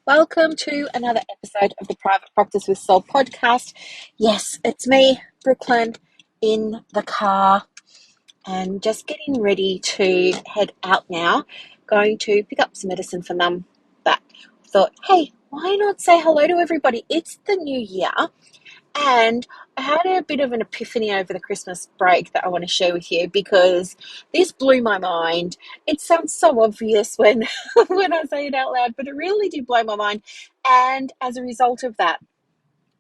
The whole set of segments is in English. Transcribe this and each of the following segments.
Welcome to another episode of the Private Practice with Soul podcast. Yes, it's me, Brooklyn, in the car and just getting ready to head out now. Going to pick up some medicine for mum. But I thought, hey, why not say hello to everybody? It's the new year. And I had a bit of an epiphany over the Christmas break that I want to share with you because this blew my mind. It sounds so obvious when when I say it out loud, but it really did blow my mind. And as a result of that,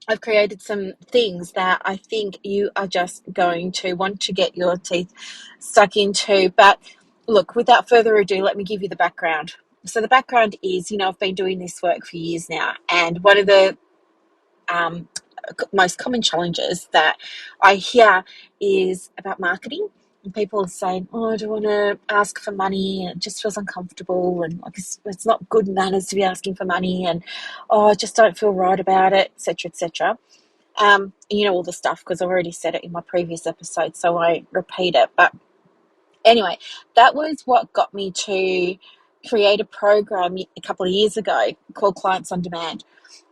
I've created some things that I think you are just going to want to get your teeth stuck into. But look, without further ado, let me give you the background. So the background is, I've been doing this work for years now, and one of the um, most common challenges that I hear is about marketing. And people are saying, "Oh, I don't want to ask for money. It just feels uncomfortable, and like it's not good manners to be asking for money, and oh, I just don't feel right about it, etc., etc." All the stuff because I've already said it in my previous episode, so I repeat it. But anyway, that was what got me to create a program a couple of years ago called Clients on Demand.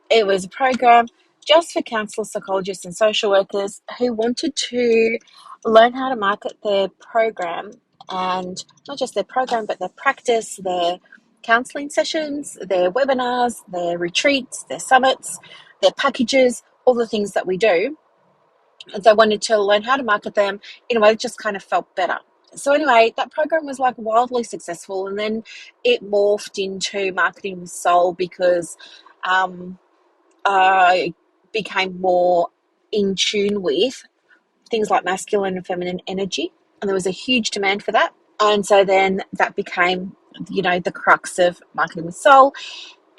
It was a program just for counsellors, psychologists, and social workers who wanted to learn how to market their program, and not just their program, but their practice, their counselling sessions, their webinars, their retreats, their summits, their packages, all the things that we do. And they wanted to learn how to market them in a way that just kind of felt better. So anyway, that program was like wildly successful, and then it morphed into Marketing with Soul because I became more in tune with things like masculine and feminine energy, and there was a huge demand for that. And so then that became, the crux of Marketing with Soul,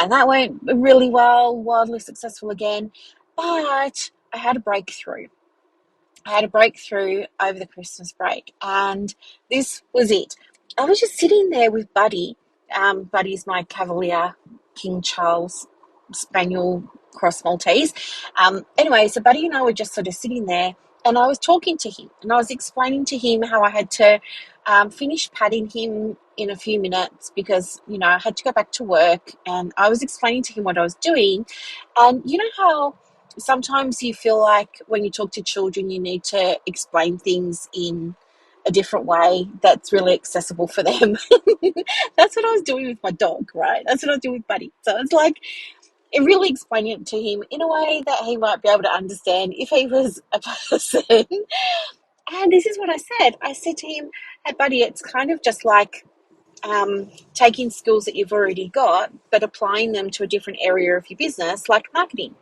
and that went really well, wildly successful again. But I had a breakthrough. I had a breakthrough over the Christmas break, and this was it. I was just sitting there with Buddy. Buddy's my Cavalier King Charles Spaniel Cross Maltese. Anyway, so Buddy and I were just sort of sitting there, and I was talking to him, and I was explaining to him how I had to finish patting him in a few minutes because, I had to go back to work, and I was explaining to him what I was doing. And you know how sometimes you feel like when you talk to children, you need to explain things in a different way that's really accessible for them. That's what I was doing with my dog, right? That's what I was doing with Buddy. So it's like it really explaining it to him in a way that he might be able to understand if he was a person. And this is what I said. I said to him, hey, Buddy, it's kind of just like taking skills that you've already got, but applying them to a different area of your business, like marketing.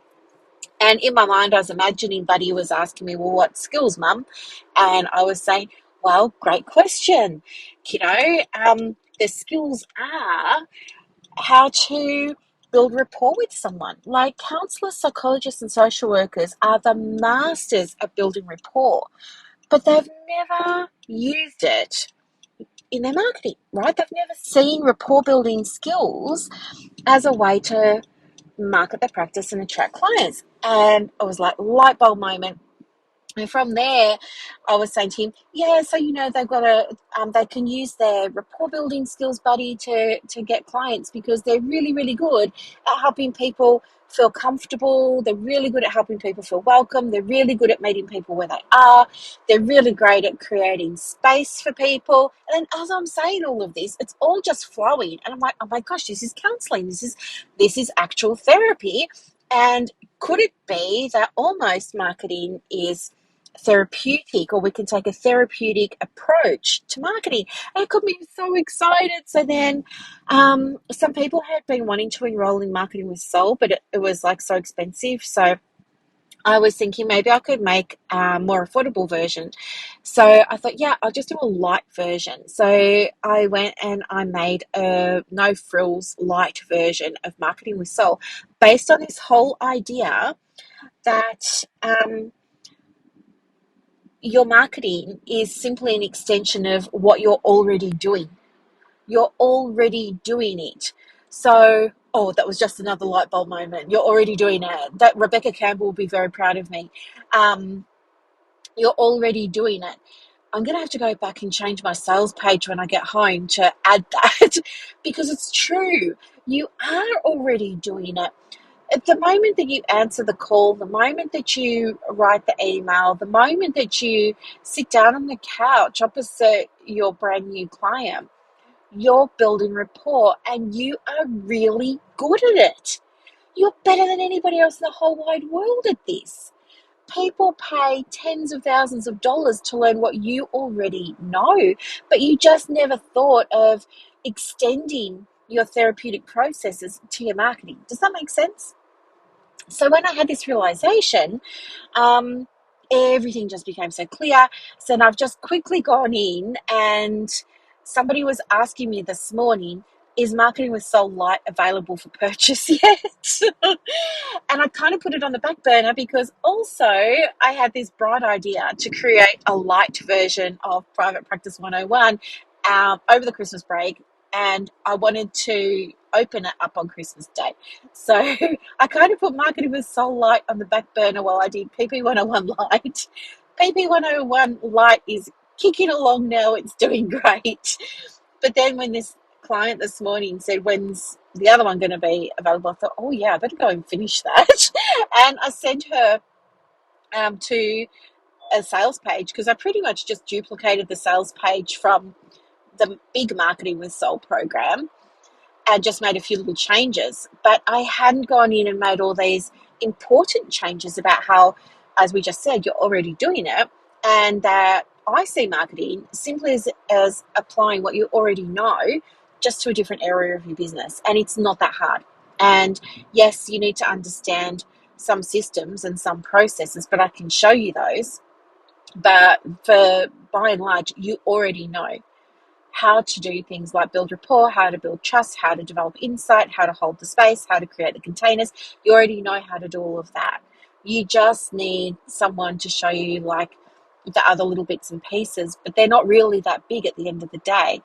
And in my mind, I was imagining Buddy was asking me, well, what skills, Mum? And I was saying, well, great question. The skills are how to build rapport with someone. Like counselors, psychologists, and social workers are the masters at building rapport, but they've never used it in their marketing, right? They've never seen rapport building skills as a way to market their practice and attract clients. And it was like light bulb moment. And from there, I was saying to him, yeah, so they've got they can use their rapport building skills, Buddy, to get clients because they're really, really good at helping people feel comfortable. They're really good at helping people feel welcome. They're really good at meeting people where they are. They're really great at creating space for people. And then as I'm saying all of this, it's all just flowing. And I'm like, oh my gosh, this is counseling. This is actual therapy. And could it be that almost marketing is therapeutic, or we can take a therapeutic approach to marketing? And it got me so excited. So then some people had been wanting to enroll in Marketing with Soul, but it was like so expensive. So I was thinking maybe I could make a more affordable version. So I thought, yeah, I'll just do a light version. So I went and I made a no frills light version of Marketing with Soul based on this whole idea that your marketing is simply an extension of what you're already doing. You're already doing it. So, oh, that was just another light bulb moment. You're already doing it. That Rebecca Campbell will be very proud of me. You're already doing it. I'm going to have to go back and change my sales page when I get home to add that because it's true. You are already doing it. At the moment that you answer the call, the moment that you write the email, the moment that you sit down on the couch opposite your brand new client, you're building rapport and you are really good at it. You're better than anybody else in the whole wide world at this. People pay tens of thousands of dollars to learn what you already know, but you just never thought of extending your therapeutic processes to your marketing. Does that make sense? So when I had this realization, um, everything just became so clear. So then I've just quickly gone in, and somebody was asking me this morning, is Marketing with Soul Light available for purchase yet? And I kind of put it on the back burner because also I had this bright idea to create a light version of Private Practice 101 over the Christmas break. And I wanted to open it up on Christmas Day. So I kind of put Marketing with Soul Light on the back burner while I did PP 101 Light. PP 101 Light is kicking along now. It's doing great. But then when this client this morning said, when's the other one going to be available? I thought, oh yeah, I better go and finish that. And I sent her to a sales page because I pretty much just duplicated the sales page from the big Marketing with Soul program and just made a few little changes. But I hadn't gone in and made all these important changes about how, as we just said, you're already doing it, and that I see marketing simply as applying what you already know just to a different area of your business. And it's not that hard. And yes, you need to understand some systems and some processes, but I can show you those. But for by and large, you already know how to do things like build rapport, how to build trust, how to develop insight, how to hold the space, how to create the containers. You already know how to do all of that. You just need someone to show you like the other little bits and pieces, but they're not really that big at the end of the day.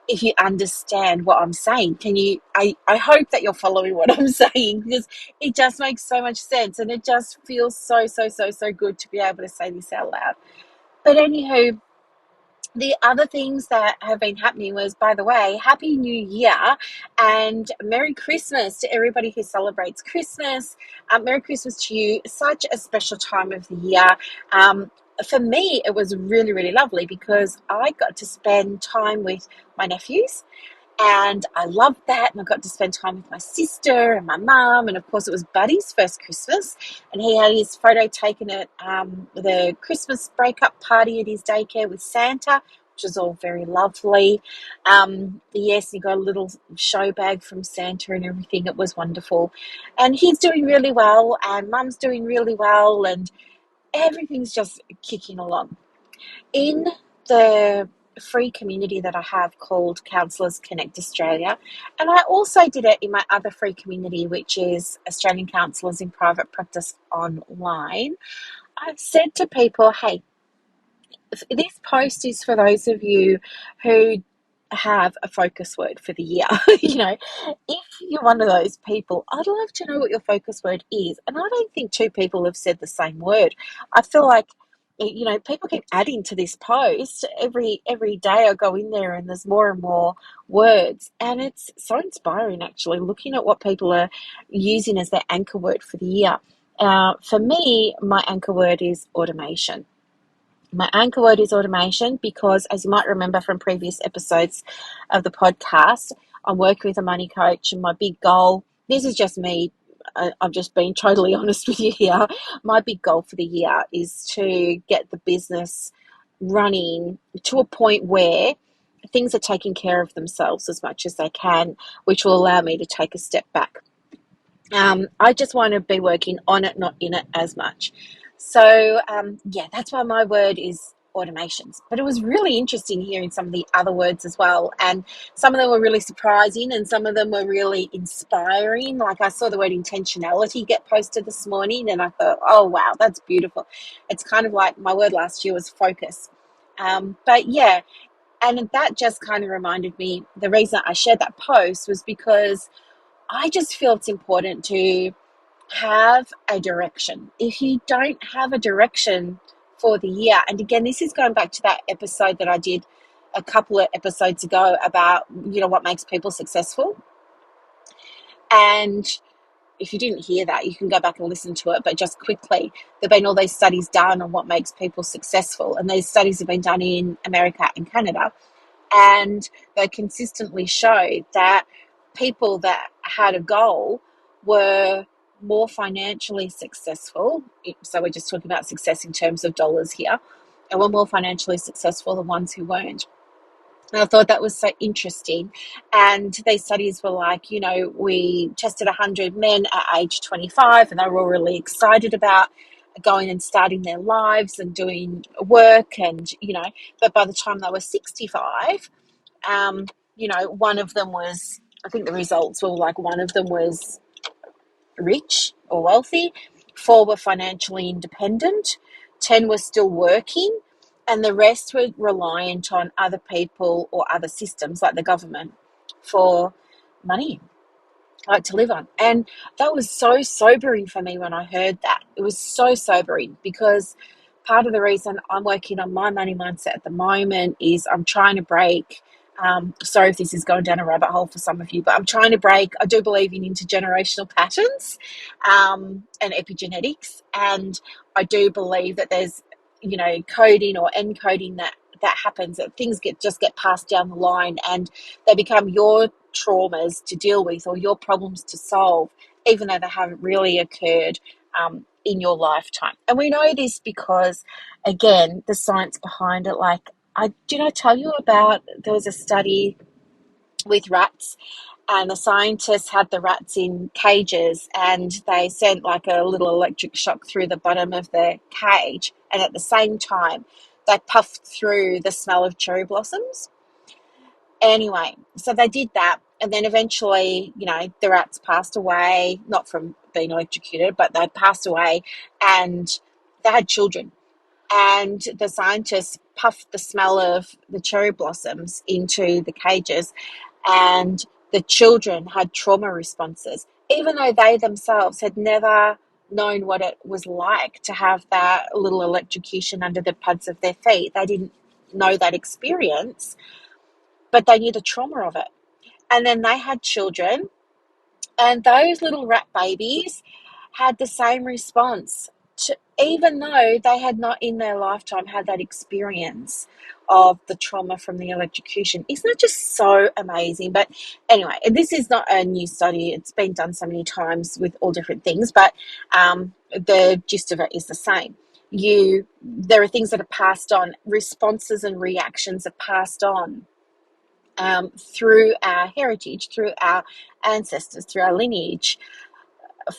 If you understand what I'm saying, I hope that you're following what I'm saying because it just makes so much sense and it just feels so good to be able to say this out loud. But anywho, the other things that have been happening was, by the way, Happy New Year and Merry Christmas to everybody who celebrates Christmas. Merry Christmas to you. Such a special time of the year. For me, it was really lovely because I got to spend time with my nephews. And I loved that. And I got to spend time with my sister and my mum. And of course, it was Buddy's first Christmas. And he had his photo taken at the Christmas breakup party at his daycare with Santa, which was all very lovely. Yes, he got a little show bag from Santa and everything. It was wonderful. And he's doing really well. And mum's doing really well. And everything's just kicking along. In the free community that I have called Counsellors Connect Australia, and I also did it in my other free community, which is Australian Counsellors in Private Practice Online, I've said to people, hey, this post is for those of you who have a focus word for the year. If you're one of those people, I'd love to know what your focus word is. And I don't think two people have said the same word. I feel like people keep adding to this post every day. I go in there and there's more and more words, and it's so inspiring actually looking at what people are using as their anchor word for the year. For me, my anchor word is automation. My anchor word is automation because, as you might remember from previous episodes of the podcast, I'm working with a money coach, and my big goal, this is just me, I'm just being totally honest with you here, my big goal for the year is to get the business running to a point where things are taking care of themselves as much as they can, which will allow me to take a step back. I just want to be working on it, not in it as much. So, that's why my word is automations. But it was really interesting hearing some of the other words as well. And some of them were really surprising and some of them were really inspiring. Like I saw the word intentionality get posted this morning and I thought, oh, wow, that's beautiful. It's kind of like my word last year was focus. But yeah, and that just kind of reminded me, the reason I shared that post was because I just feel it's important to have a direction. If you don't have a direction for the year. And again, this is going back to that episode that I did a couple of episodes ago about, what makes people successful. And if you didn't hear that, you can go back and listen to it. But just quickly, there have been all these studies done on what makes people successful. And these studies have been done in America and Canada. And they consistently show that people that had a goal were more financially successful. So we're just talking about success in terms of dollars here. And were more financially successful than ones who weren't. And I thought that was so interesting. And these studies were like, we tested 100 men at age 25, and they were all really excited about going and starting their lives and doing work. And, but by the time they were 65, one of them was, I think the results were like one of them was rich or wealthy, 4 were financially independent, 10 were still working, and the rest were reliant on other people or other systems like the government for money, like to live on. And that was so sobering for me when I heard that. It was so sobering because part of the reason I'm working on my money mindset at the moment is I'm trying to break. Sorry if this is going down a rabbit hole for some of you, but I'm trying to break. I do believe in intergenerational patterns and epigenetics, and I do believe that there's coding or encoding that happens, that things just get passed down the line and they become your traumas to deal with or your problems to solve, even though they haven't really occurred in your lifetime. And we know this because, again, the science behind it, like, did I tell you about, there was a study with rats, and the scientists had the rats in cages and they sent like a little electric shock through the bottom of the cage, and at the same time they puffed through the smell of cherry blossoms. Anyway, so they did that, and then eventually, the rats passed away, not from being electrocuted, but they passed away, and they had children. And the scientists puffed the smell of the cherry blossoms into the cages, and the children had trauma responses, even though they themselves had never known what it was like to have that little electrocution under the pads of their feet. They didn't know that experience, but they knew the trauma of it. And then they had children, and those little rat babies had the same response, even though they had not in their lifetime had that experience of the trauma from the electrocution. Isn't it just so amazing? But anyway, this is not a new study. It's been done so many times with all different things, but the gist of it is the same. There are things that are passed on, responses and reactions are passed on through our heritage, through our ancestors, through our lineage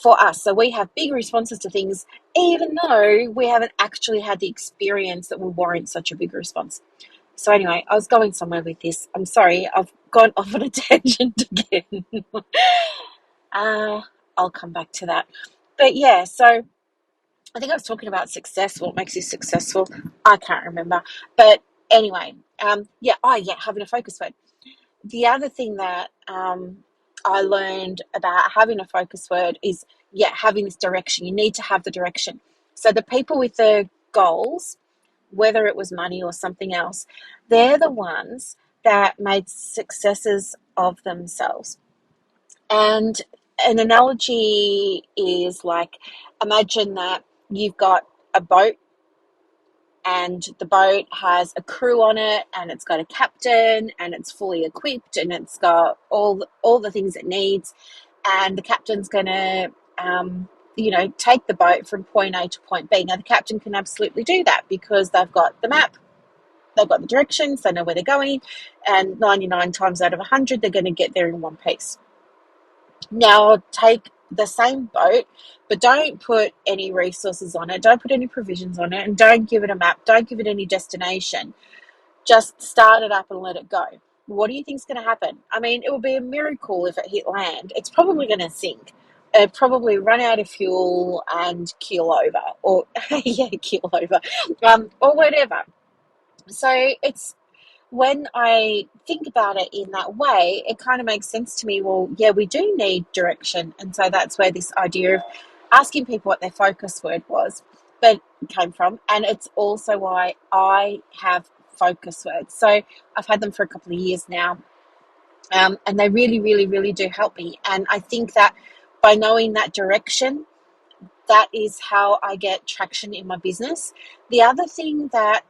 for us. So we have big responses to things, even though we haven't actually had the experience that will warrant such a big response. So anyway, I was going somewhere with this. I'm sorry, I've gone off on a tangent again. I'll come back to that. But yeah, so I think I was talking about success, what makes you successful. I can't remember. But anyway, having a focus word. The other thing that I learned about having a focus word is, having this direction. You need to have the direction. So the people with the goals, whether it was money or something else, they're the ones that made successes of themselves. And an analogy is like, imagine that you've got a boat, and the boat has a crew on it, and it's got a captain, and it's fully equipped, and it's got all the things it needs, and the captain's going to take the boat from point A to point B. Now the captain can absolutely do that because they've got the map, they've got the directions, they know where they're going, and 99 times out of 100 they're going to get there in one piece. Now take the same boat, but don't put any resources on it, don't put any provisions on it, and don't give it a map, don't give it any destination. Just start it up and let it go. What do you think is going to happen? I mean, it would be a miracle if it hit land. It's probably going to sink. It'd probably run out of fuel and keel over, or keel over, or whatever. So it's, when I think about it in that way, it kind of makes sense to me. Well, yeah, we do need direction. And so that's where this idea of asking people what their focus word was. But came from. And it's also why I have focus words. So I've had them for a couple of years now. And they really, really, really do help me. And I think that by knowing that direction, that is how I get traction in my business. The other thing that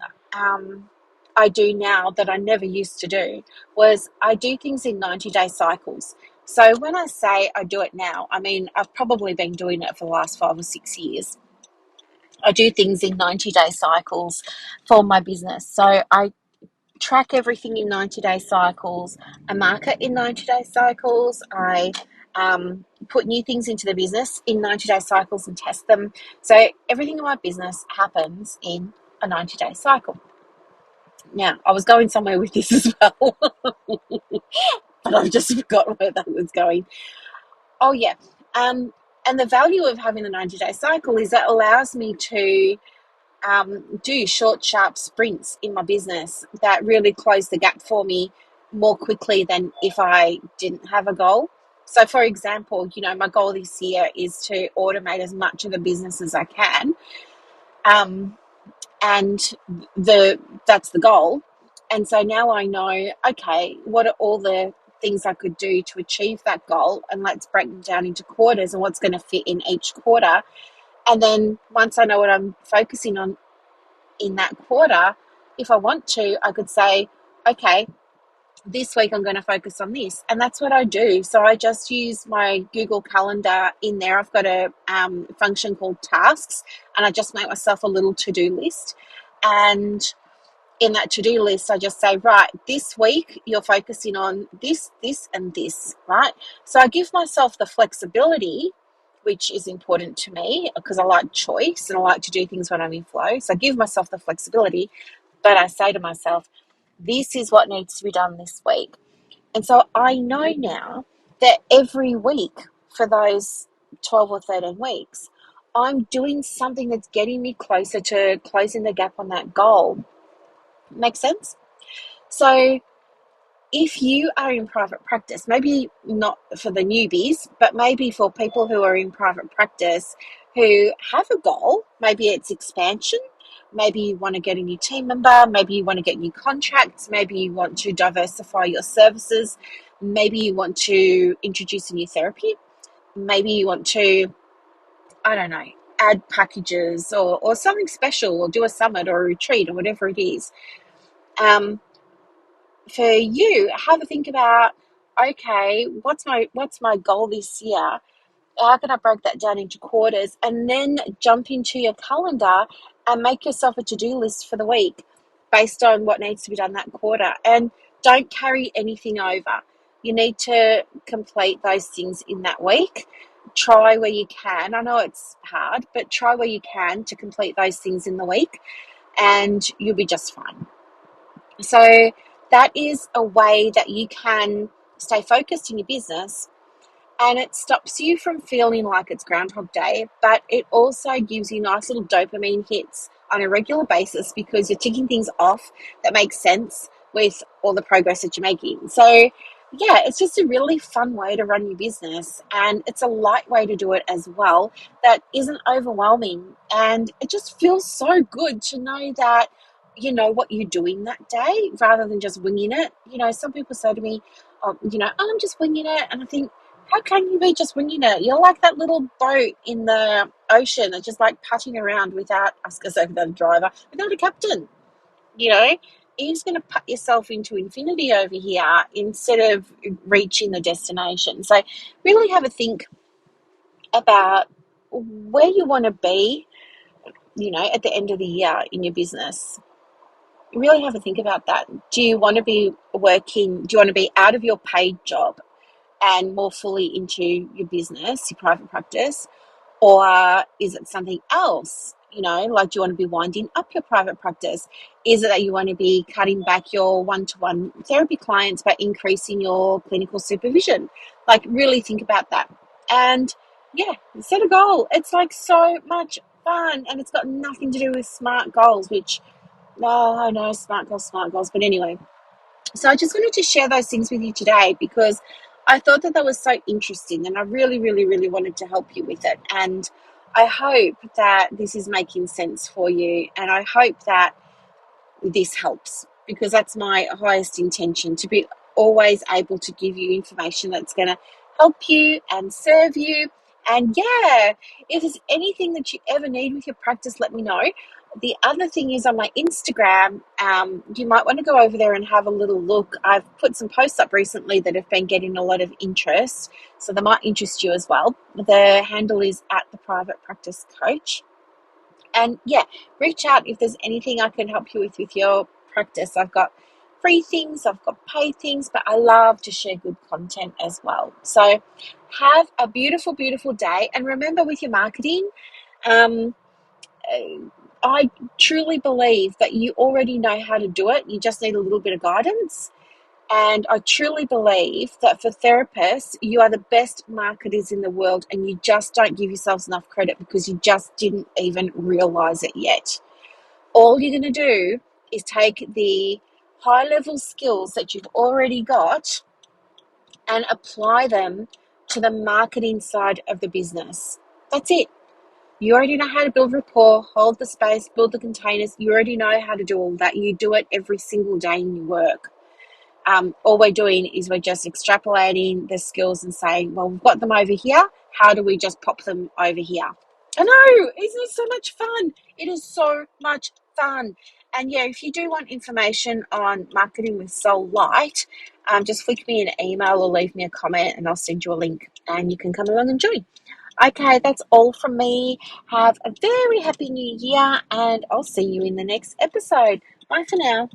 I do now that I never used to do was I do things in 90-day cycles. So when I say I do it now, I mean, I've probably been doing it for the last 5 or 6 years. I do things in 90-day cycles for my business. So I track everything in 90-day cycles. I market in 90-day cycles. I put new things into the business in 90-day cycles and test them. So everything in my business happens in a 90-day cycle. Now, I was going somewhere with this as well, but I've just forgotten where that was going. Oh, yeah. And the value of having the 90-day cycle is that allows me to do short, sharp sprints in my business that really close the gap for me more quickly than if I didn't have a goal. So, for example, my goal this year is to automate as much of the business as I can. And that's the goal. And so now I know, okay, what are all the things I could do to achieve that goal? And let's break them down into quarters and what's going to fit in each quarter. And then once I know what I'm focusing on in that quarter, if I want to, I could say, okay, this week I'm going to focus on this. And that's what I do. So I just use my Google Calendar in there. I've got a function called tasks, and I just make myself a little to-do list. And in that to-do list, I just say, right, this week you're focusing on this, this, and this, right? So I give myself the flexibility, which is important to me because I like choice and I like to do things when I'm in flow. So I give myself the flexibility, but I say to myself, this is what needs to be done this week. And so I know now that every week for those 12 or 13 weeks, I'm doing something that's getting me closer to closing the gap on that goal. Make sense? So if you are in private practice, maybe not for the newbies, but maybe for people who are in private practice who have a goal, maybe it's expansion, maybe you want to get a new team member, maybe you want to get new contracts, maybe you want to diversify your services, maybe you want to introduce a new therapy, maybe you want to, I don't know, add packages or something special or do a summit or a retreat or whatever it is. For you, have a think about, okay, what's my goal this year? How can I break that down into quarters? And then jump into your calendar and make yourself a to-do list for the week based on what needs to be done that quarter. And don't carry anything over. You need to complete those things in that week. Try where you can. I know it's hard, but try where you can to complete those things in the week and you'll be just fine. So that is a way that you can stay focused in your business, and it stops you from feeling like it's Groundhog Day, but it also gives you nice little dopamine hits on a regular basis because you're ticking things off that make sense with all the progress that you're making. So yeah, it's just a really fun way to run your business, and it's a light way to do it as well that isn't overwhelming, and it just feels so good to know that you know what you're doing that day rather than just winging it. Some people say to me, oh, I'm just winging it, and I think, how can you be just winging it? You're like that little boat in the ocean that's just like putting around without, I was going to say without a driver, without a captain. You're just going to put yourself into infinity over here instead of reaching the destination. So really have a think about where you want to be, at the end of the year in your business. Really have a think about that. Do you want to be out of your paid job and more fully into your business, your private practice? Or is it something else? Like, do you want to be winding up your private practice? Is it that you want to be cutting back your one-to-one therapy clients by increasing your clinical supervision? Like, really think about that. And yeah, set a goal. It's like so much fun, and it's got nothing to do with SMART goals, which, no, I know, SMART goals. But anyway, so I just wanted to share those things with you today because I thought that was so interesting, and I really, really, really wanted to help you with it. And I hope that this is making sense for you, and I hope that this helps, because that's my highest intention, to be always able to give you information that's going to help you and serve you. And yeah, if there's anything that you ever need with your practice, let me know. The other thing is, on my Instagram, you might want to go over there and have a little look. I've put some posts up recently that have been getting a lot of interest, so they might interest you as well. The handle is at the Private Practice Coach. And yeah, reach out if there's anything I can help you with your practice. I've got free things, I've got paid things, but I love to share good content as well. So have a beautiful, beautiful day. And remember, with your marketing, um, I truly believe that you already know how to do it. You just need a little bit of guidance. And I truly believe that for therapists, you are the best marketers in the world, and you just don't give yourselves enough credit because you just didn't even realize it yet. All you're going to do is take the high level skills that you've already got and apply them to the marketing side of the business. That's it. You already know how to build rapport, hold the space, build the containers. You already know how to do all that. You do it every single day in your work. All we're doing is we're just extrapolating the skills and saying, well, we've got them over here. How do we just pop them over here? I know, isn't it so much fun? It is so much fun. And yeah, if you do want information on marketing with Soul Light, just flick me an email or leave me a comment and I'll send you a link and you can come along and join. Okay, that's all from me. Have a very happy new year and I'll see you in the next episode. Bye for now.